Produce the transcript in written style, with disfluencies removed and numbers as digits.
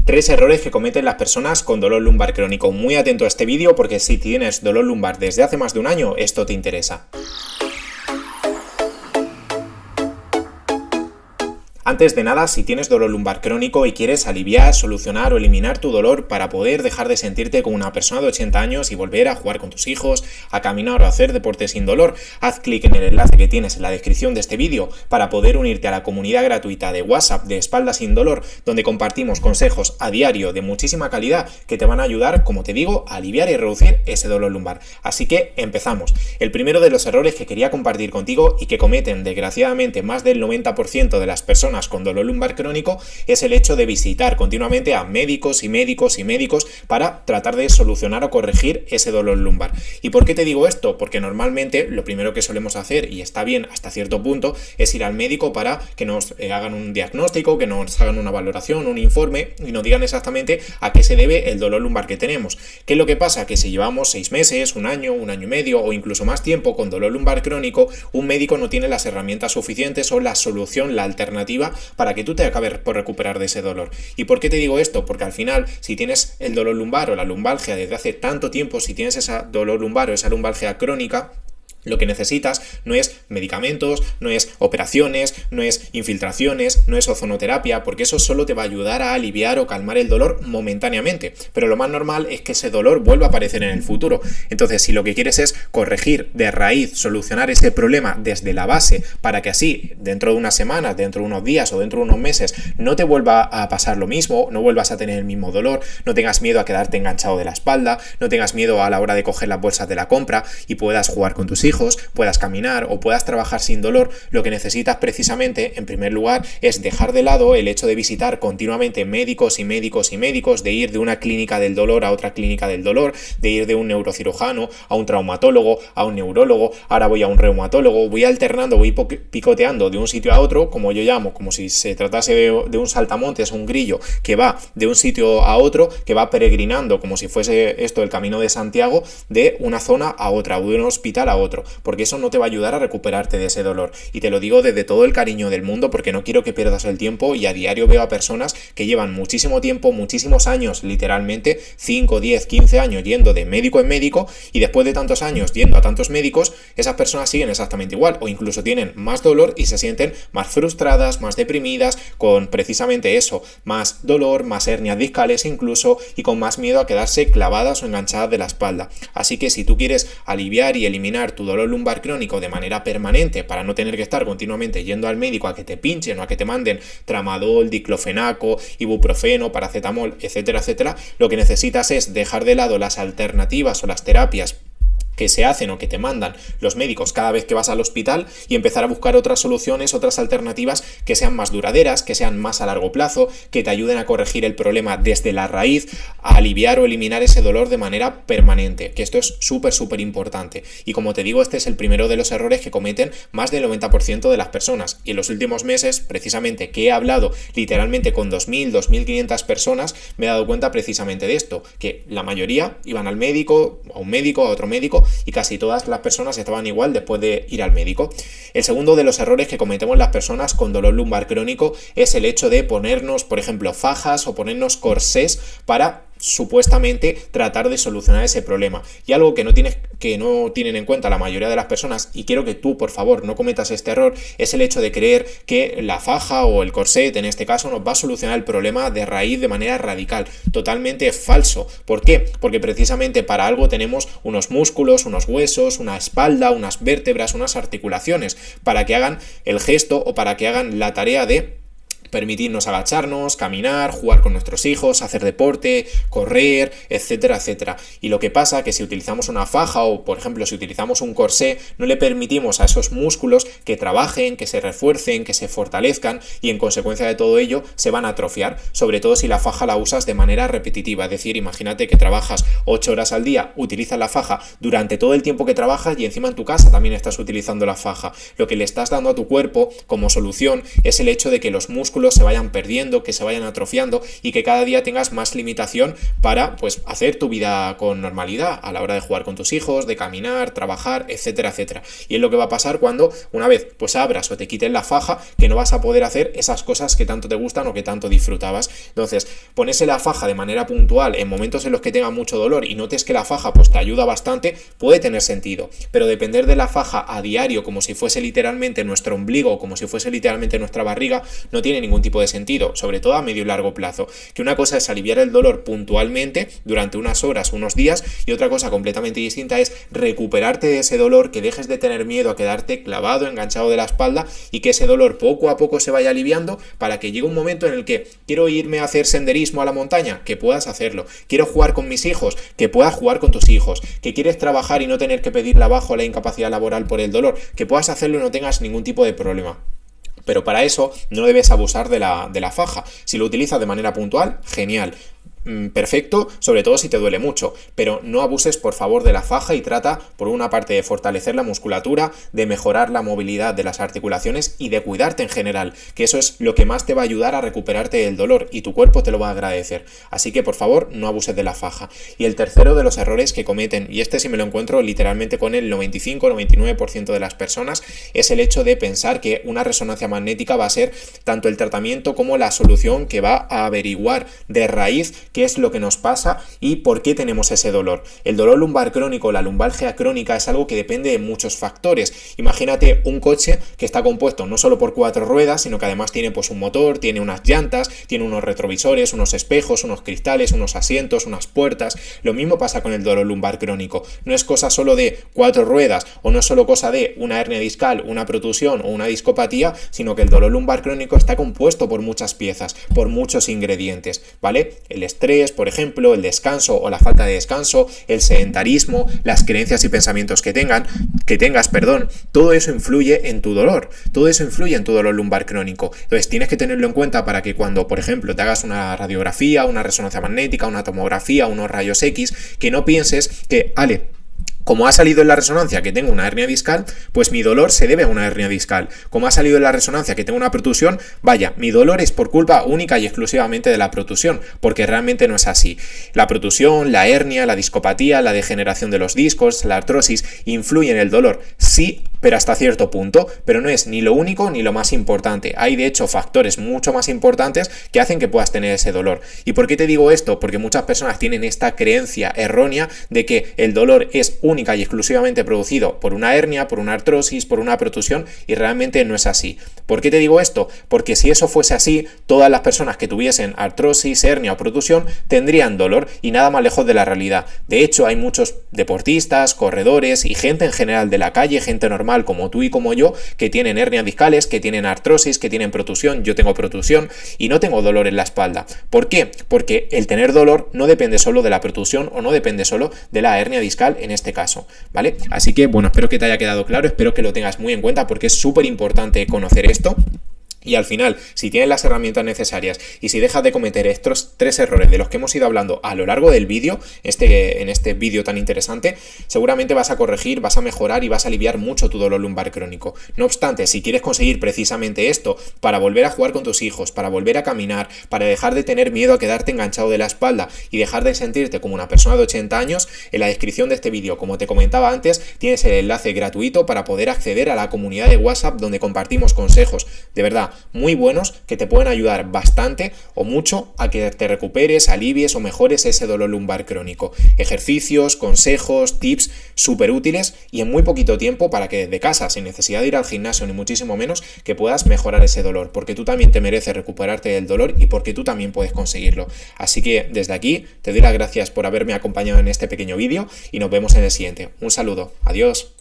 Tres errores que cometen las personas con dolor lumbar crónico. Muy atento a este vídeo porque si tienes dolor lumbar desde hace más de un año, esto te interesa. Antes de nada, si tienes dolor lumbar crónico y quieres aliviar, solucionar o eliminar tu dolor para poder dejar de sentirte como una persona de 80 años y volver a jugar con tus hijos, a caminar o a hacer deporte sin dolor, haz clic en el enlace que tienes en la descripción de este vídeo para poder unirte a la comunidad gratuita de WhatsApp de Espalda Sin Dolor, donde compartimos consejos a diario de muchísima calidad que te van a ayudar, como te digo, a aliviar y reducir ese dolor lumbar. Así que empezamos. El primero de los errores que quería compartir contigo y que cometen desgraciadamente más del 90% de las personas con dolor lumbar crónico es el hecho de visitar continuamente a médicos para tratar de solucionar o corregir ese dolor lumbar. ¿Y por qué te digo esto? Porque normalmente lo primero que solemos hacer, y está bien hasta cierto punto, es ir al médico para que nos hagan un diagnóstico, que nos hagan una valoración, un informe y nos digan exactamente a qué se debe el dolor lumbar que tenemos. ¿Qué es lo que pasa? Que si llevamos 6 meses, un año y medio o incluso más tiempo con dolor lumbar crónico, un médico no tiene las herramientas suficientes o la solución, la alternativa para que tú te acabes por recuperar de ese dolor. ¿Y por qué te digo esto? Porque al final, si tienes el dolor lumbar o la lumbalgia desde hace tanto tiempo, si tienes esa dolor lumbar o esa lumbalgia crónica, lo que necesitas no es medicamentos, no es operaciones, no es infiltraciones, no es ozonoterapia, porque eso solo te va a ayudar a aliviar o calmar el dolor momentáneamente. Pero lo más normal es que ese dolor vuelva a aparecer en el futuro. Entonces, si lo que quieres es corregir de raíz, solucionar ese problema desde la base, para que así, dentro de unas semanas, dentro de unos días o dentro de unos meses, no te vuelva a pasar lo mismo, no vuelvas a tener el mismo dolor, no tengas miedo a quedarte enganchado de la espalda, no tengas miedo a la hora de coger las bolsas de la compra y puedas jugar con tus hijos, puedas caminar o puedas trabajar sin dolor, lo que necesitas precisamente, en primer lugar, es dejar de lado el hecho de visitar continuamente médicos, de ir de una clínica del dolor a otra clínica del dolor, de ir de un neurocirujano a un traumatólogo, a un neurólogo, ahora voy a un reumatólogo, voy alternando, voy picoteando de un sitio a otro, como yo llamo, como si se tratase de un saltamontes, un grillo que va de un sitio a otro, que va peregrinando, como si fuese esto el Camino de Santiago, de una zona a otra, o de un hospital a otro, porque eso no te va a ayudar a recuperarte de ese dolor. Y te lo digo desde todo el cariño del mundo, porque no quiero que pierdas el tiempo, y a diario veo a personas que llevan muchísimo tiempo, muchísimos años, literalmente 5, 10, 15 años yendo de médico en médico, y después de tantos años yendo a tantos médicos, esas personas siguen exactamente igual, o incluso tienen más dolor y se sienten más frustradas, más deprimidas, con precisamente eso, más dolor, más hernias discales incluso, y con más miedo a quedarse clavadas o enganchadas de la espalda. Así que si tú quieres aliviar y eliminar tu dolor lumbar crónico de manera permanente, para no tener que estar continuamente yendo al médico a que te pinchen o a que te manden tramadol, diclofenaco, ibuprofeno, paracetamol, etcétera, lo que necesitas es dejar de lado las alternativas o las terapias que se hacen o que te mandan los médicos cada vez que vas al hospital y empezar a buscar otras soluciones, otras alternativas que sean más duraderas, que sean más a largo plazo, que te ayuden a corregir el problema desde la raíz, a aliviar o eliminar ese dolor de manera permanente, que esto es súper importante. Y como te digo, este es el primero de los errores que cometen más del 90% de las personas. Y en los últimos meses, precisamente, que he hablado literalmente con 2.000, 2.500 personas, me he dado cuenta precisamente de esto, que la mayoría iban al médico, a un médico, a otro médico, y casi todas las personas estaban igual después de ir al médico. El segundo de los errores que cometemos las personas con dolor lumbar crónico es el hecho de ponernos, por ejemplo, fajas o ponernos corsés para supuestamente tratar de solucionar ese problema. Y algo que no tienen en cuenta la mayoría de las personas, y quiero que tú por favor no cometas este error, es el hecho de creer que la faja o el corset en este caso nos va a solucionar el problema de raíz de manera radical. Totalmente falso. ¿Por qué? Porque precisamente para algo tenemos unos músculos, unos huesos, una espalda, unas vértebras, unas articulaciones, para que hagan el gesto o para que hagan la tarea de permitirnos agacharnos, caminar, jugar con nuestros hijos, hacer deporte, correr, etcétera. Y lo que pasa es que si utilizamos una faja o, por ejemplo, si utilizamos un corsé, no le permitimos a esos músculos que trabajen, que se refuercen, que se fortalezcan, y en consecuencia de todo ello se van a atrofiar, sobre todo si la faja la usas de manera repetitiva. Es decir, imagínate que trabajas 8 horas al día, utilizas la faja durante todo el tiempo que trabajas y encima en tu casa también estás utilizando la faja. Lo que le estás dando a tu cuerpo como solución es el hecho de que los músculos músculos se vayan perdiendo, que se vayan atrofiando y que cada día tengas más limitación para pues hacer tu vida con normalidad a la hora de jugar con tus hijos, de caminar, trabajar, etcétera, etcétera. Y es lo que va a pasar cuando una vez pues abras o te quites la faja, que no vas a poder hacer esas cosas que tanto te gustan o que tanto disfrutabas. Entonces, ponerse la faja de manera puntual en momentos en los que tenga mucho dolor y notes que la faja pues te ayuda bastante, puede tener sentido, pero depender de la faja a diario como si fuese literalmente nuestro ombligo o como si fuese literalmente nuestra barriga no tiene ningún tipo de sentido, sobre todo a medio y largo plazo. Que una cosa es aliviar el dolor puntualmente durante unas horas, unos días, y otra cosa completamente distinta es recuperarte de ese dolor, que dejes de tener miedo a quedarte clavado, enganchado de la espalda y que ese dolor poco a poco se vaya aliviando para que llegue un momento en el que quiero irme a hacer senderismo a la montaña, que puedas hacerlo, quiero jugar con mis hijos, que puedas jugar con tus hijos, que quieres trabajar y no tener que pedir la baja o la incapacidad laboral por el dolor, que puedas hacerlo y no tengas ningún tipo de problema. Pero para eso no debes abusar de la faja. Si lo utilizas de manera puntual, genial. Perfecto, sobre todo si te duele mucho, pero no abuses por favor de la faja y trata por una parte de fortalecer la musculatura, de mejorar la movilidad de las articulaciones y de cuidarte en general, que eso es lo que más te va a ayudar a recuperarte del dolor y tu cuerpo te lo va a agradecer. Así que por favor no abuses de la faja. Y el tercero de los errores que cometen, y este sí me lo encuentro literalmente con el 95-99% de las personas, es el hecho de pensar que una resonancia magnética va a ser tanto el tratamiento como la solución que va a averiguar de raíz qué es lo que nos pasa y por qué tenemos ese dolor. El dolor lumbar crónico, la lumbalgia crónica, es algo que depende de muchos factores. Imagínate un coche que está compuesto no solo por 4 ruedas, sino que además tiene pues un motor, tiene unas llantas, tiene unos retrovisores, unos espejos, unos cristales, unos asientos, unas puertas. Lo mismo pasa con el dolor lumbar crónico. No es cosa solo de 4 ruedas o no es solo cosa de una hernia discal, una protusión o una discopatía, sino que el dolor lumbar crónico está compuesto por muchas piezas, por muchos ingredientes, ¿vale? El estrés, por ejemplo, el descanso o la falta de descanso, el sedentarismo, las creencias y pensamientos que tengas, todo eso influye en tu dolor, todo eso influye en tu dolor lumbar crónico. Entonces tienes que tenerlo en cuenta para que cuando, por ejemplo, te hagas una radiografía, una resonancia magnética, una tomografía, unos rayos X, que no pienses que, como ha salido en la resonancia que tengo una hernia discal, pues mi dolor se debe a una hernia discal. Como ha salido en la resonancia que tengo una protusión, vaya, mi dolor es por culpa única y exclusivamente de la protusión, porque realmente no es así. La protusión, la hernia, la discopatía, la degeneración de los discos, la artrosis, influyen en el dolor, sí, pero hasta cierto punto, pero no es ni lo único ni lo más importante. Hay de hecho factores mucho más importantes que hacen que puedas tener ese dolor. ¿Y por qué te digo esto? Porque muchas personas tienen esta creencia errónea de que el dolor es única y exclusivamente producido por una hernia, por una artrosis, por una protusión, y realmente no es así. ¿Por qué te digo esto? Porque si eso fuese así, todas las personas que tuviesen artrosis, hernia o protusión tendrían dolor y nada más lejos de la realidad. De hecho, hay muchos deportistas, corredores y gente en general de la calle, gente normal como tú y como yo, que tienen hernias discales, que tienen artrosis, que tienen protusión. Yo tengo protusión y no tengo dolor en la espalda. ¿Por qué? Porque el tener dolor no depende solo de la protusión o no depende solo de la hernia discal en este caso, ¿vale? Así que, bueno, espero que te haya quedado claro, espero que lo tengas muy en cuenta porque es súper importante conocer esto. Y al final, si tienes las herramientas necesarias y si dejas de cometer estos 3 errores de los que hemos ido hablando a lo largo del vídeo, en este vídeo tan interesante, seguramente vas a corregir, vas a mejorar y vas a aliviar mucho tu dolor lumbar crónico. No obstante, si quieres conseguir precisamente esto para volver a jugar con tus hijos, para volver a caminar, para dejar de tener miedo a quedarte enganchado de la espalda y dejar de sentirte como una persona de 80 años, en la descripción de este vídeo, como te comentaba antes, tienes el enlace gratuito para poder acceder a la comunidad de WhatsApp donde compartimos consejos, de verdad, muy buenos que te pueden ayudar bastante o mucho a que te recuperes, alivies o mejores ese dolor lumbar crónico. Ejercicios, consejos, tips súper útiles y en muy poquito tiempo para que desde casa, sin necesidad de ir al gimnasio ni muchísimo menos, que puedas mejorar ese dolor, porque tú también te mereces recuperarte del dolor y porque tú también puedes conseguirlo. Así que desde aquí te doy las gracias por haberme acompañado en este pequeño vídeo y nos vemos en el siguiente. Un saludo, adiós.